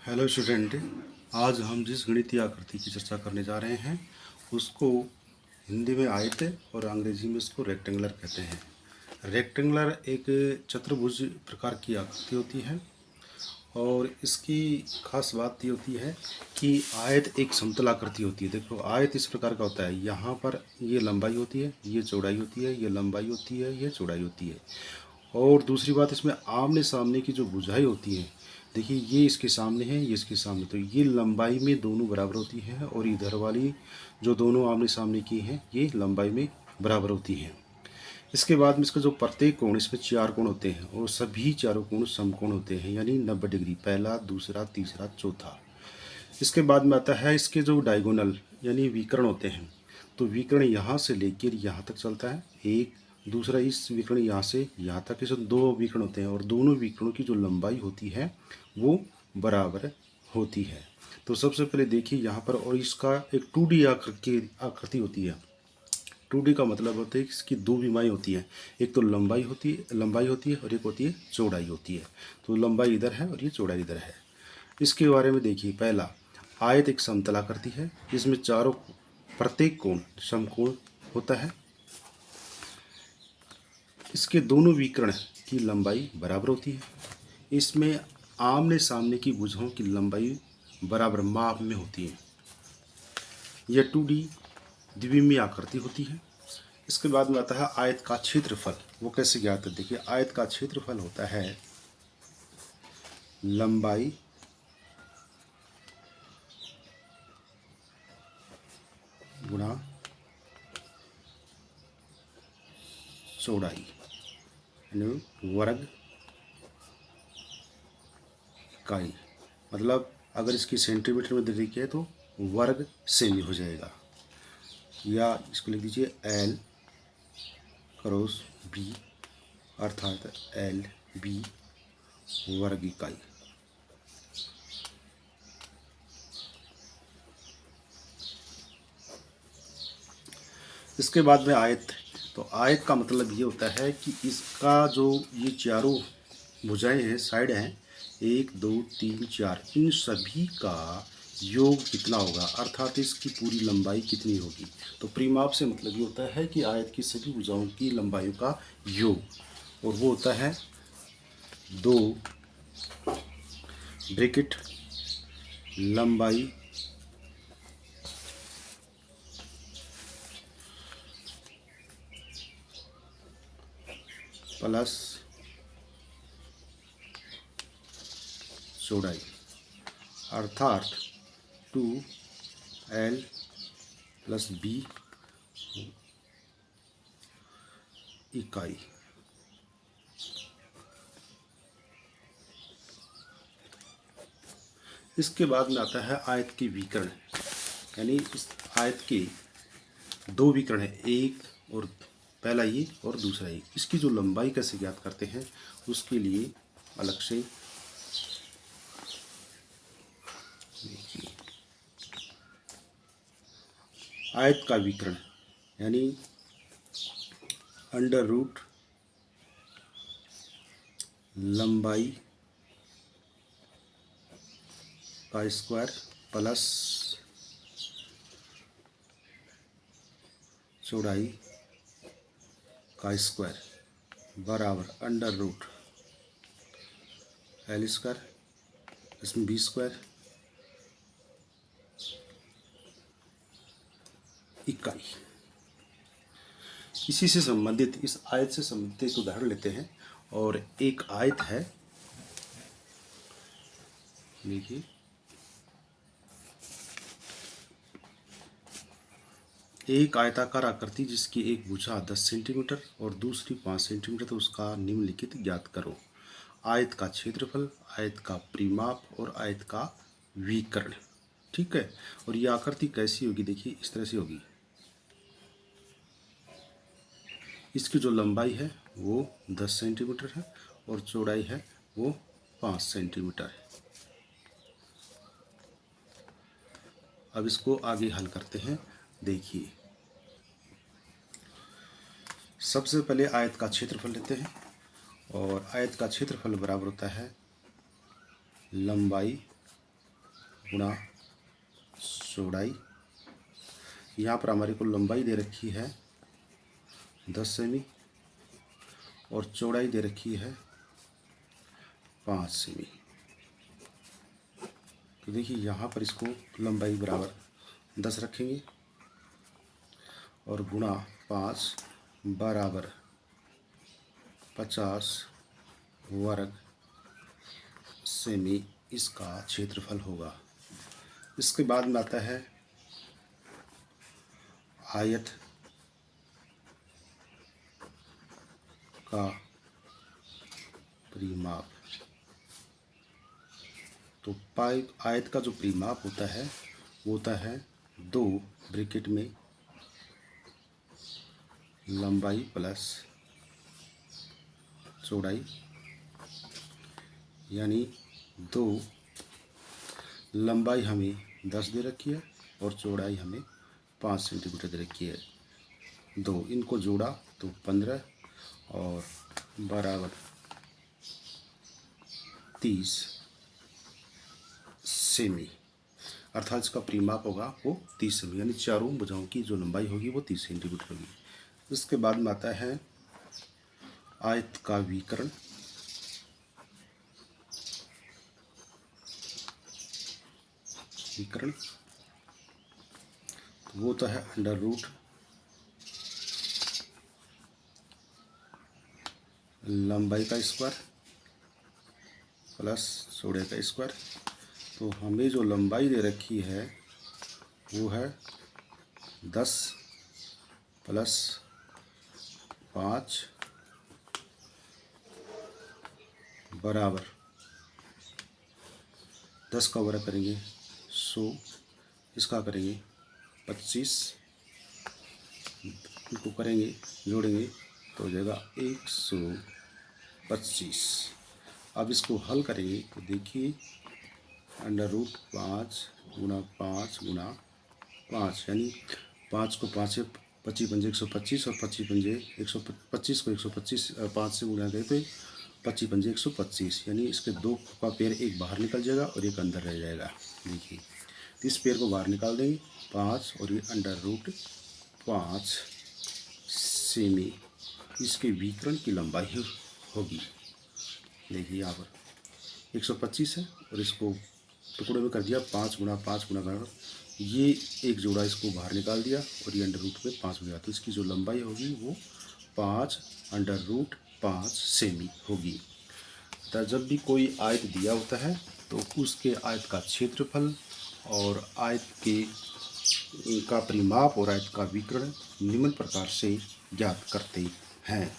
Hello student. आज हम जिस गणितीय आकृति की चर्चा करने जा रहे हैं उसको हिंदी में आयत और अंग्रेजी में इसको रेक्टेंगुलर कहते हैं। रेक्टेंगुलर एक चतुर्भुज प्रकार की आकृति होती है और इसकी खास बात ये होती है कि आयत एक समतल आकृति होती है। देखो, आयत इस प्रकार का होता है, यहाँ पर ये लंबाई होती है, ये चौड़ाई होती है, ये लंबाई होती है, ये चौड़ाई होती है। और दूसरी बात, इसमें आमने सामने की जो भुजाएं होती हैं, देखिए ये इसके सामने है, ये इसके सामने, तो ये लंबाई में दोनों बराबर होती हैं और इधर वाली जो दोनों आमने सामने की हैं ये लंबाई में बराबर होती हैं। इसके बाद में इसका जो प्रत्येक कोण, इसमें 4 कोण होते हैं और सभी चारों कोण समकोण होते हैं, यानी 90 डिग्री, पहला, दूसरा, तीसरा, चौथा। इसके बाद में आता है इसके जो डायगोनल यानी विकर्ण होते हैं, तो विकर्ण यहाँ से लेकर यहाँ तक चलता है एक, दूसरा इस विकर्ण यहाँ से यहाँ तक, इसे 2 विकर्ण होते हैं और दोनों विकर्णों की जो लंबाई होती है वो बराबर होती है। तो सबसे पहले देखिए यहाँ पर, और इसका एक 2D आकृति होती है। 2D का मतलब होता है कि इसकी 2 विमाएँ होती हैं, एक तो लंबाई होती है और एक होती है चौड़ाई होती है। तो लंबाई इधर है और ये चौड़ाई इधर है। इसके बारे में देखिए, पहला, आयत एक समतल आकृति है, इसमें चारों प्रत्येक कोण समकोण होता है, इसके दोनों विकर्ण की लंबाई बराबर होती है, इसमें आमने सामने की भुजाओं की लंबाई बराबर माप में होती है। यह 2D द्विविमीय आकृति होती है। इसके बाद में आता है आयत का क्षेत्रफल। वो कैसे ज्ञात है? देखिए, आयत का क्षेत्रफल होता है लंबाई गुणा चौड़ाई, वर्ग इकाई। मतलब अगर इसकी सेंटीमीटर में देखिए तो वर्ग सेमी हो जाएगा, या इसको लिख दीजिए L क्रॉस B, अर्थात LB वर्ग इकाई। इसके बाद में आयत, तो आयत का मतलब ये होता है कि इसका जो ये चारों भुजाएं हैं, साइड हैं, 1 2 3 4, इन सभी का योग कितना होगा, अर्थात इसकी पूरी लंबाई कितनी होगी। तो परिमाप से मतलब ये होता है कि आयत की सभी भुजाओं की लंबाई का योग, और वो होता है 2 ब्रैकेट लंबाई प्लस चौड़ाई, अर्थात 2L प्लस B इकाई। इसके बाद में आता है आयत के विकर्ण, यानी इस आयत के 2 विकर्ण हैं, एक और पहला ये और दूसरा ये। इसकी जो लंबाई कैसे ज्ञात करते हैं उसके लिए अलग से देखिए, आयत का विकर्ण यानी अंडर रूट लंबाई का स्क्वायर प्लस चौड़ाई का स्क्वायर बराबर अंडर रूट L स्क्वायर, इसमें B स्क्वायर इकाई। इसी से संबंधित, इस आयत से संबंधित एक उदाहरण लेते हैं। और एक आयत है, देखिए, एक आयताकार आकृति जिसकी एक भुजा 10 सेंटीमीटर और दूसरी 5 सेंटीमीटर, तो उसका निम्नलिखित ज्ञात करो। आयत का क्षेत्रफल, आयत का परिमाप और आयत का विकर्ण। ठीक है, और ये आकृति कैसी होगी? देखिए, इस तरह से होगी। इसकी जो लंबाई है वो 10 सेंटीमीटर है और चौड़ाई है वो 5 सेंटीमीटर है। अब इसको आगे हल करते हैं। देखिए, सबसे पहले आयत का क्षेत्रफल लेते हैं, और आयत का क्षेत्रफल बराबर होता है लंबाई गुणा चौड़ाई। यहाँ पर हमारे को लंबाई दे रखी है 10 सेमी और चौड़ाई दे रखी है 5 सेमी। तो देखिए यहाँ पर इसको लंबाई बराबर 10 रखेंगे और गुणा 5 बराबर 50 वर्ग सेमी इसका क्षेत्रफल होगा। इसके बाद में आता है आयत का परिमाप। तो आयत का जो परिमाप होता है वो होता है 2 ब्रैकेट में लंबाई प्लस चौड़ाई, यानी 2 लंबाई हमें 10 दे रखी है और चौड़ाई हमें 5 सेंटीमीटर दे रखी है। 2 इनको जोड़ा तो 15 और बराबर 30 सेमी, अर्थात इसका परिमाप होगा वो 30 सेमी, यानी चारों भुजाओं की जो लंबाई होगी वो 30 सेंटीमीटर होगी। इसके बाद में आता है आयत का विकर्ण। वो तो है अंडर रूट लंबाई का स्क्वायर प्लस चौड़ाई का स्क्वायर। तो हमें जो लंबाई दे रखी है वो है 10 प्लस 5 बराबर 10 का वर्ग करेंगे 100, इसका करेंगे 25, इनको करेंगे जोड़ेंगे तो हो जाएगा 125। अब इसको हल करेंगे तो देखिए अंडर रूट 5 गुणा 5 गुणा 5, यानी 5 को 5 से 25 पंजे 125 और 25 पंजे 125 को 125 5 से गुणा गए तो 25 पंजे 125, यानी इसके 2 का पेयर एक बाहर निकल जाएगा और एक अंदर रह जाएगा। देखिए इस पेयर को बाहर निकाल देंगे 5 और ये अंडर रूट 5 सेमी इसके विकर्ण की लंबाई होगी। देखिए यहाँ पर 125 है और इसको टुकड़े में कर दिया 5 गुणा 5 गुणा बराबर, ये एक जोड़ा इसको बाहर निकाल दिया और ये अंडर रूट में 5 हो गया। तो इसकी जो लंबाई होगी वो 5 अंडर रूट 5 सेमी होगी। तो जब भी कोई आयत दिया होता है तो उसके आयत का क्षेत्रफल और आयत के का परिमाप और आयत का विकर्ण निम्न प्रकार से ज्ञात करते हैं।